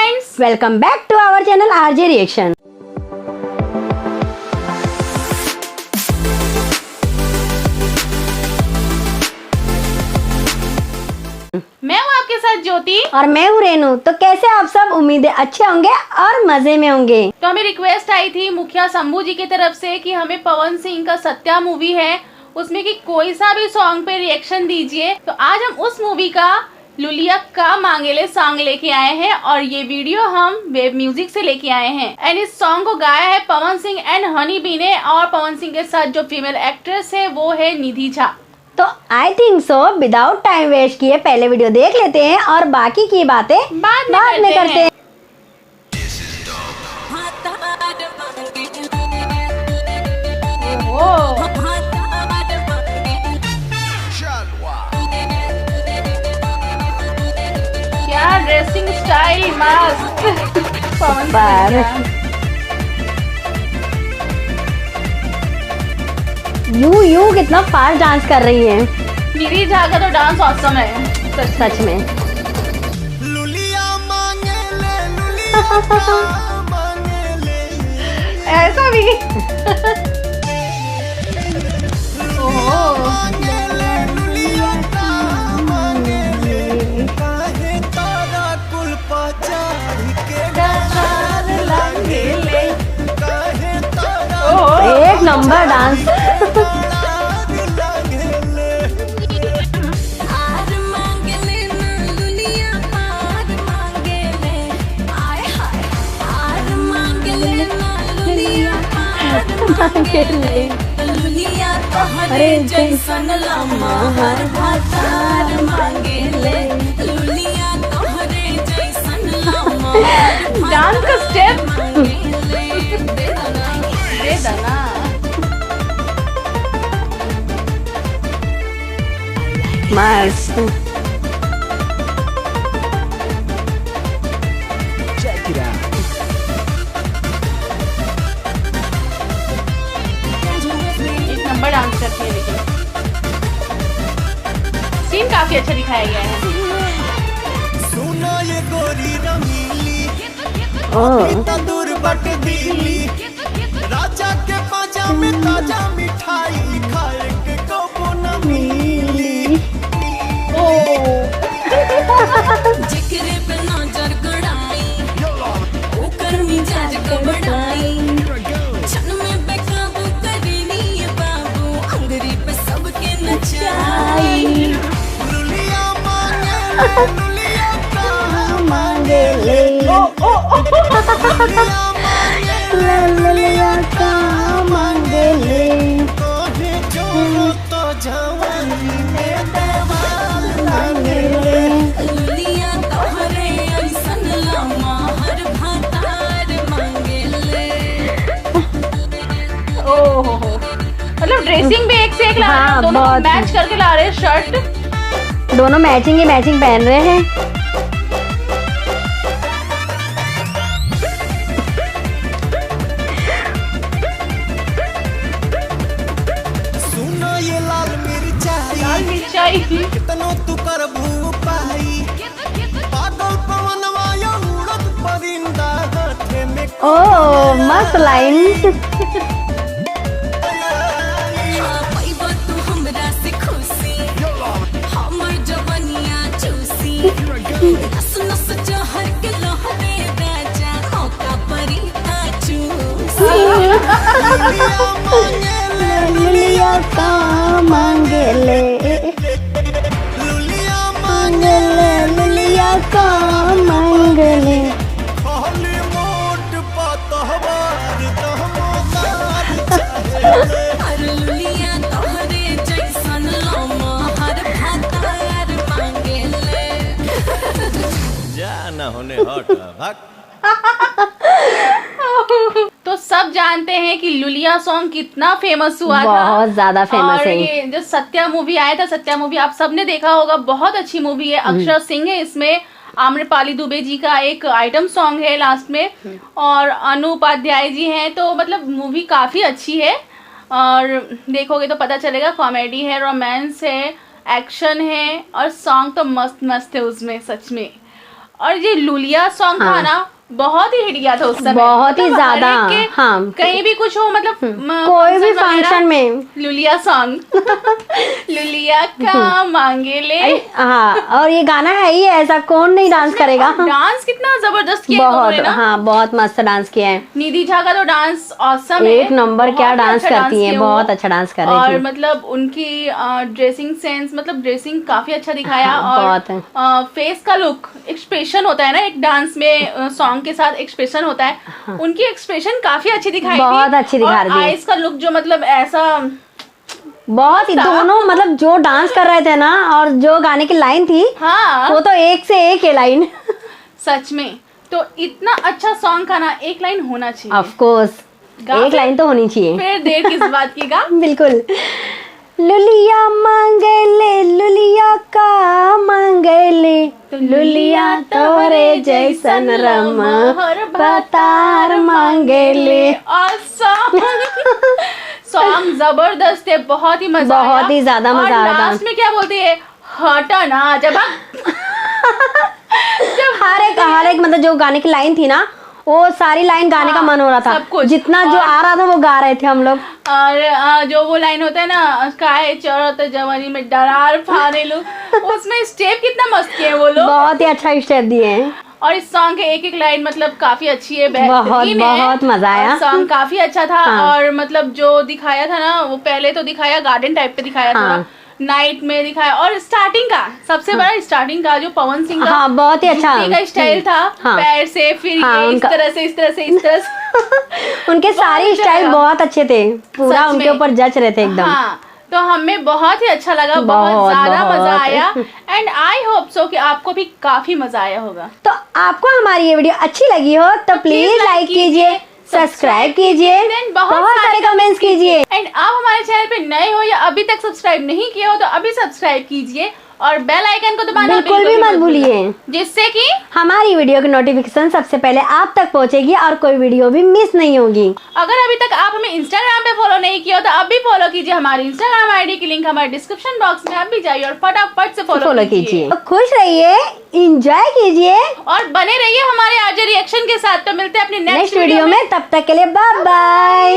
Friends, welcome back to our channel RJ reaction. मैं हूँ आपके साथ ज्योति और मैं हूँ रेनू। तो कैसे आप सब, उम्मीदें अच्छे होंगे और मजे में होंगे। तो हमें रिक्वेस्ट आई थी मुखिया शंभू जी की तरफ से कि हमें पवन सिंह का सत्या मूवी है उसमें कि कोई सा भी सॉन्ग पे रिएक्शन दीजिए। तो आज हम उस मूवी का लुलिया का मांगेले सॉन्ग लेके आए हैं और ये वीडियो हम वेब म्यूजिक से लेके आए हैं। एंड इस सॉन्ग को गाया है Pawan Singh and honey bee ने, और पवन सिंह के साथ जो फीमेल एक्ट्रेस है वो है निधि झा। तो I think so without time waste किए पहले वीडियो देख लेते हैं और बाकी की बातें बाद में करते हैं। क्या ड्रेसिंग स्टाइल मस्त पवन सिंह का। यू कितना फास्ट डांस कर रही है। निधि झा का तो डांस ऑसम है सच में। ऐसा भी एक नंबर डांस। अरे जैसन लम्हा हर भातार मांगेले लुलिया तोहरे जैसन लम्हा डांस का स्टेप दे देना। मस्त। एक नंबर डांस करती है, लेकिन सीन काफी अच्छा दिखाया गया है। सुनो ये गोरी रमीली ओह दूर बट दिली राजा के पाजा में ताजा मिठाई खाए के कबो न मिली। जिक्र पे नजर गड़ाई ओकर मिजाज को बढ़ाई क्षण में बेकाबू करेनी ये बाबू अंगरी पे सबके नचाई लुलिया मांगे लुलिया का मांगे ले लुलिया का मांगे ले। तोहे जो तो जवानी में दवाल मांगे ले। लुलिया तोहरे ऐसन लम्हा हर भातार मांगेले। ओहो, मतलब ड्रेसिंग भी एक से एक ला रहे हैं, हाँ, दोनों बहुत। मैच करके ला रहे हैं शर्ट। दोनों मैचिंग ही मैचिंग पहन रहे हैं। सुनो ये लाल मिर्चाई लाल मिर्चाई कितनो तू कर भू पाई पागल पवन वाया उड़द परिंदा हाथे में ओह मस्त लाइन। हाँ पैबा तू हमरा से खुशी हमर जवनिया चूसी नस नस जहर के लहरे राजा होका परिता चूसी लुलिया का मांगे ले लुलिया मांगे ले लुलिया का मांगे ले। खाली मोट पतहबार तहमदार चाहे हर लुलिया तोहरे जैसन लम्हा हर भातार मांगेले। जा न होने हट भाग। तो सब जानते हैं कि लुलिया सॉन्ग कितना फेमस हुआ था, बहुत ज्यादा फेमस और है। ये जो सत्या मूवी आया था, सत्या मूवी आप सबने देखा होगा, बहुत अच्छी मूवी है। अक्षर सिंह है इसमें, आम्रपाली दुबे जी का एक आइटम सॉन्ग है लास्ट में, और अनु उपाध्याय जी हैं। तो मतलब मूवी काफी अच्छी है और देखोगे तो पता चलेगा। कॉमेडी है, रोमांस है, एक्शन है और सॉन्ग तो मस्त मस्त है उसमें सच में। और ये लुलिया सॉन्ग था ना, बहुत ही हिट गया था उस समय, बहुत ही मतलब ज्यादा, हर एक के हाँ। कहीं भी कुछ हो, मतलब कोई भी वगैरह, फंक्शन में लुलिया सॉन्ग लुलिया का मांगे ले। हाँ, और ये गाना है ही ऐसा, कौन नहीं डांस करेगा। डांस कितना जबरदस्त किया है बहुत, उन्होंने ना। हाँ, बहुत मस्त डांस किया है। निधि झा का तो डांस ऑसम है, एक नंबर, क्या बहुत ही डांस अच्छा करती है, किया वो। बहुत अच्छा डांस कर रही और थी। मतलब उनकी ड्रेसिंग सेंस, मतलब ड्रेसिंग काफी अच्छा दिखाया। हाँ, बहुत है। और फेस का लुक, एक्सप्रेशन होता है ना एक डांस में, सॉन्ग के साथ एक्सप्रेशन होता है, उनकी एक्सप्रेशन काफी अच्छी दिखाई थी। बहुत अच्छी दिखा रही थी। आइस का लुक जो मतलब ऐसा, बहुत ही, दोनों मतलब जो डांस कर रहे थे ना, और जो गाने की लाइन थी, हाँ वो तो एक से एक है लाइन। सच में। तो इतना अच्छा सॉन्ग का ना एक लाइन होना चाहिए। ऑफ कोर्स, एक लाइन तो होनी चाहिए। फिर देर किस बात की गा। बिल्कुल। लुलिया मांगे ले, लुलिया का मांगे ले, लुलिया तोरे जैसन रम बतार मांगे ले। और सॉन्ग जबरदस्त है, बहुत ही मजा आया। बहुत ही ज्यादा मजा और आया था। लास्ट में क्या बोलती है, हटा ना जब हर एक मतलब जो गाने की लाइन थी ना, वो सारी लाइन गाने का हाँ, मन हो रहा था। सब कुछ। जितना जो आ रहा था वो गा रहे थे हम लोग। और जो वो लाइन होता है ना, काहे चढ़त जवानी में डरार फाने लो, उसमें स्टेप कितना मस्त किए वो लोग। बहुत ही अच्छा स्टेप दिए हैं। और इस सॉन्ग के एक एक लाइन मतलब काफी अच्छी है, बहुत बेहतरीन है। बहुत मजा आया। सॉन्ग काफी अच्छा था। हाँ। और मतलब जो दिखाया था ना, वो पहले तो दिखाया गार्डन टाइप पे दिखाया था, हाँ। नाइट में दिखाया। और स्टार्टिंग का सबसे बड़ा स्टार्टिंग का जो पवन सिंह का, हाँ, बहुत ही अच्छा। जुत्ती का स्टाइल था, हाँ। पैर से फिर हाँ, ये इस उनका- तरह से इस तरह से इस तरह से उनके सारे अच्छा स्टाइल लगा। बहुत अच्छे थे, पूरा सच उनके में। ऊपर जच रहे थे एकदम। हाँ, तो हमें बहुत ही अच्छा लगा, बहुत बहुत, ज्यादा बहुत। मजा आया। एंड आई होप सो कि आपको भी काफी मजा आया होगा। तो आपको हमारी ये वीडियो अच्छी लगी हो तो प्लीज लाइक कीजिए, सब्सक्राइब कीजिए, Then बहुत सारे कमेंट्स कीजिए। एंड आप हमारे चैनल पे नए हो या अभी तक सब्सक्राइब नहीं किए हो तो अभी सब्सक्राइब कीजिए और बेल आइकन को दबाना बिल्कुल भी मत भूलिए, जिससे कि हमारी वीडियो की नोटिफिकेशन सबसे पहले आप तक पहुंचेगी और कोई वीडियो भी मिस नहीं होगी। अगर अभी तक आप हमें इंस्टाग्राम पे फॉलो नहीं किया हो तो अभी फॉलो कीजिए। हमारी इंस्टाग्राम आईडी की लिंक हमारे डिस्क्रिप्शन बॉक्स में आप भी जाइए और फटाफट से फॉलो कीजिए। तो खुश रहिए, एंजॉय कीजिए और बने रहिए हमारे आरजे रिएक्शन के साथ। तो मिलते हैं अपने नेक्स्ट वीडियो में, तब तक के लिए बाय बाय।